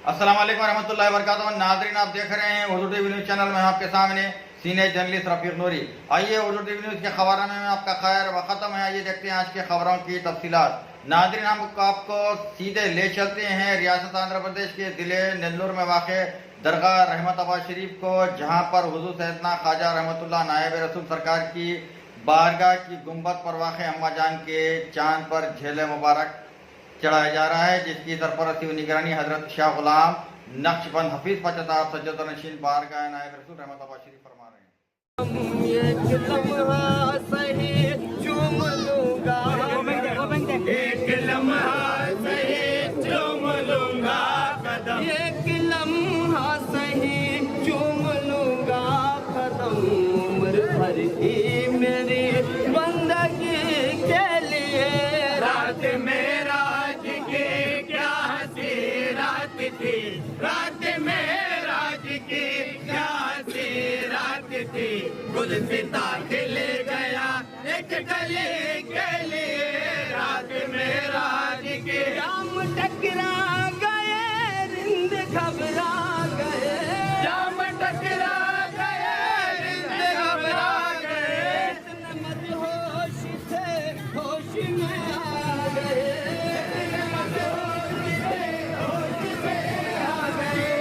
अस्सलाम वालेकुम रहमतुल्लाहि व बरकातहू। नाज़रीन, आप देख रहे हैं उर्दू टीवी न्यूज़ चैनल में। आपके सामने सीनियर जर्नलिस्ट रफीक नूरी। आइए उर्दू टीवी न्यूज़ के खबरों में आपका खैर व ख़त्म है। आइए देखते हैं आज के खबरों की तफसीलात। नाज़रीन, हम आपको सीधे ले चलते हैं रियासत आंध्र प्रदेश के ज़िले नेल्लूर में वाक़ दरगाह रहमताबाद शरीफ को, जहाँ पर हुज़ूर सैयदना ख्वाजा रहमतुल्लाह नायब रसूल सरकार की बारगाह की गुंबद पर वाक़ अम्मा जान के चांद पर झेले मुबारक चढ़ाया जा रहा है, जिसकी सरपरस्ती व निगरानी हजरत शाह गुलाम नक्शबंद हफीज पचा साहब सज्जद नशीन बारगाह नायब रसूल रहमताबाद शरीफ फरमा रहे हैं। गुलसिता खिले गया एक कली के लिए, रात में राज के जाम टकरा गए, रिंद घबरा गए, जाम टकरा गए, रिंद घबरा गए, मदहोश थे होश में आ गए, मदहोश थे होश में आ गए।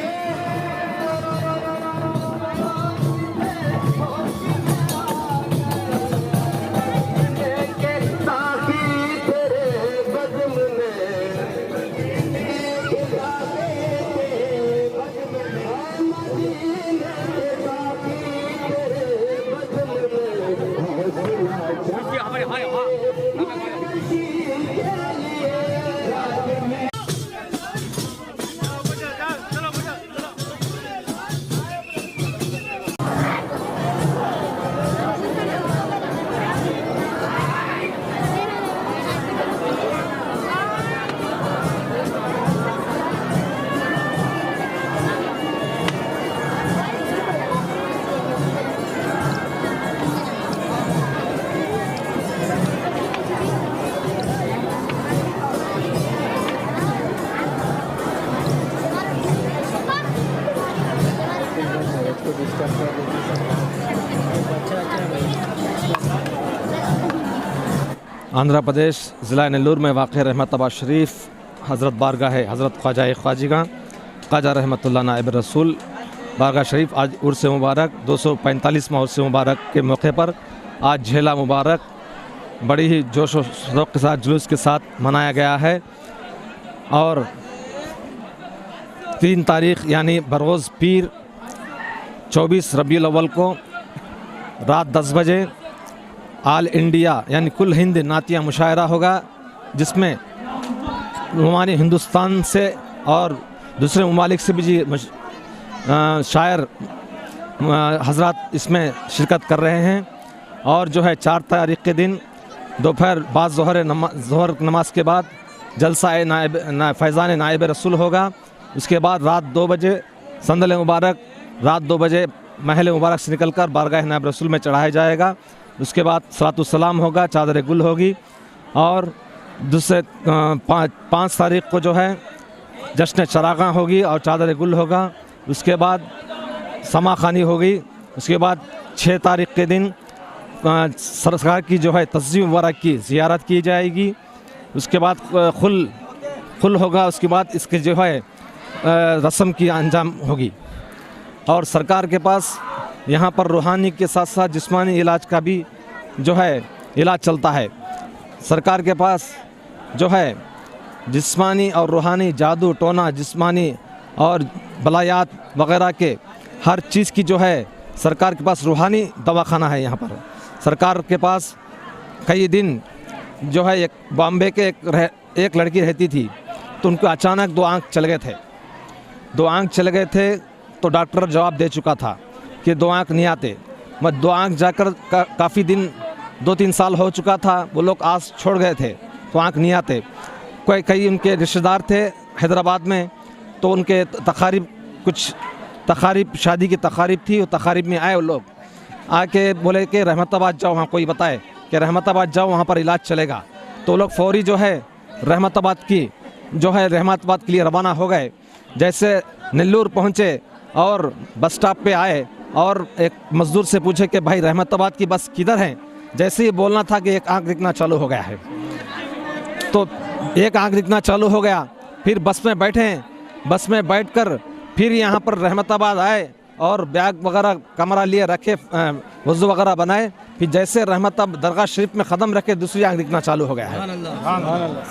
आंध्र प्रदेश ज़िला नेल्लूर में वाक़ रहमताबाद शरीफ हज़रत बारगाह है हज़रत ख्वाजा ख्वाजिगा ख्वाजा रहमतुल्लाह नायब रसूल बारगाह शरीफ आज उर्स मुबारक 245वां उर्स मुबारक के मौके पर आज झेला मुबारक बड़ी ही जोश व शौक़ के साथ जुलूस के साथ मनाया गया है। और 3 तारीख़ यानी बरोज़ पीर 24 रबीउल अव्वल को रात 10 बजे ऑल इंडिया यानी कुल हिंद नातिया मुशायरा होगा, जिसमें हमारे हिंदुस्तान से और दूसरे ममालिक से भी शायर हजरात इसमें शिरकत कर रहे हैं। और जो है 4 तारीख़ के दिन दोपहर बाद ज़ोहर नमाज के बाद जलसा फैज़ान नायब रसूल होगा। उसके बाद रात 2 बजे संदल मुबारक रात 2 बजे महल मुबारक से निकलकर बारगाह नायब रसूल में चढ़ाया जाएगा। उसके बाद सलातुल सलाम होगा, चादर गुल होगी। और दूसरे 5 तारीख़ को जो है जश्न चरागा होगी और चादर गुल होगा। उसके बाद समा खानी होगी। उसके बाद 6 तारीख़ के दिन सरकार की जो है तस्ज़ीम मुबारक की ज़ियारत की जाएगी। उसके बाद खुल होगा। उसके बाद इसके जो है रस्म की अंजाम होगी। और सरकार के पास यहाँ पर रूहानी के साथ साथ जिस्मानी इलाज का भी जो है इलाज चलता है। सरकार के पास जो है जिस्मानी और रूहानी जादू टोना जिस्मानी और बलायात वग़ैरह के हर चीज़ की जो है सरकार के पास रूहानी दवाखाना है। यहाँ पर सरकार के पास कई दिन जो है एक बॉम्बे के एक लड़की रहती थी, तो उनको अचानक 2 आँख चल गए थे। 2 आँख चले गए थे तो डॉक्टर जवाब दे चुका था कि 2 आँख नहीं आते। मैं 2 आँख जाकर काफ़ी दिन 2-3 साल हो चुका था, वो लोग आस छोड़ गए थे तो आँख नहीं आते। कई उनके रिश्तेदार थे हैदराबाद में, तो उनके तकारीब शादी की तकारीब थी, वो तकारीब में आए वो लोग आके बोले कि रहमताबाद जाओ, वहाँ कोई बताए कि रहमताबाद जाओ वहाँ पर इलाज चलेगा। तो लोग फौरी जो है रहमताबाद के लिए रवाना हो गए। जैसे नेल्लूर पहुँचे और बस स्टॉप पे आए और एक मजदूर से पूछे कि भाई रहमताबाद की बस किधर है, जैसे ही बोलना था कि एक आँख दिखना चालू हो गया है। तो एक आँख दिखना चालू हो गया, फिर बस में बैठे, बस में बैठकर फिर यहाँ पर रहमताबाद आए और बैग वगैरह कमरा लिए रखे, वज़ू वगैरह बनाए, फिर जैसे रहमताबाद दरगाह शरीफ में क़दम रखे दूसरी आँख दिखना चालू हो गया है।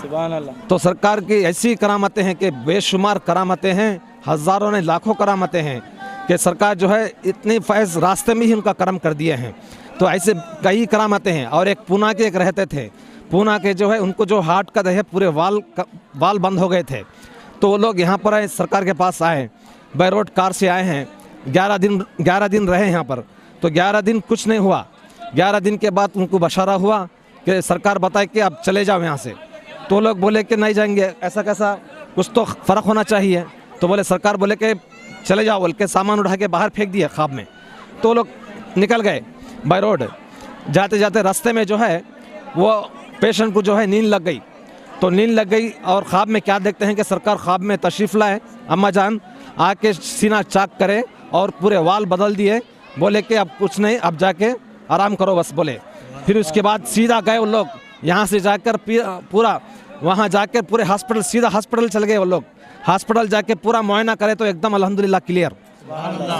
सुभान अल्लाह। तो सरकार की ऐसी करामतें हैं कि बेशुमार करामतें हैं, हज़ारों ने लाखों करामतें हैं कि सरकार जो है इतनी फैज़ रास्ते में ही उनका करम कर दिए हैं। तो ऐसे कई करामतें हैं। और एक पूना के एक रहते थे, पूना के जो है उनको जो हार्ट का है पूरे वाल बंद हो गए थे, तो वो लोग यहाँ पर आए, सरकार के पास आए, बाय रोड कार से आए हैं, 11 दिन रहे यहाँ पर। तो 11 दिन कुछ नहीं हुआ। 11 दिन के बाद उनको बशारा हुआ कि सरकार बताए कि आप चले जाओ यहाँ से। तो लोग बोले कि नहीं जाएंगे, ऐसा कैसा, कुछ तो फ़र्क होना चाहिए। तो बोले सरकार बोले कि चले जाओ, बोल के सामान उठा के बाहर फेंक दिया ख्वाब में। तो लोग निकल गए बाय रोड। जाते जाते रास्ते में जो है वो पेशेंट को जो है नींद लग गई। तो नींद लग गई और ख्वाब में क्या देखते हैं कि सरकार ख्वाब में तशरीफ़ लाए, अम्मा जान आके सीना चाक करे और पूरे वाल बदल दिए। बोले कि अब कुछ नहीं, अब जाके आराम करो बस बोले। फिर उसके बाद सीधा गए वो लोग, यहाँ से जाकर पूरा वहाँ जाकर पूरे हॉस्पिटल, सीधा हॉस्पिटल चल गए वो लोग। हॉस्पिटल जाके पूरा मुआयना करे तो एकदम अल्हम्दुलिल्लाह क्लियर,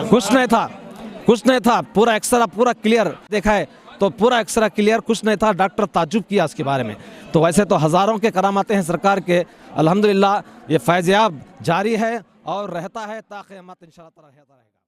कुछ नहीं था, पूरा एक्सरा पूरा क्लियर देखा है, तो पूरा एक्सरा क्लियर, कुछ नहीं था। डॉक्टर ताज्जुब किया उसके बारे में। तो वैसे तो हज़ारों के करामाते हैं सरकार के, अल्हम्दुलिल्लाह ये फैज़याब जारी है और रहता है ता क़यामत इंशाअल्लाह रहता रहेगा।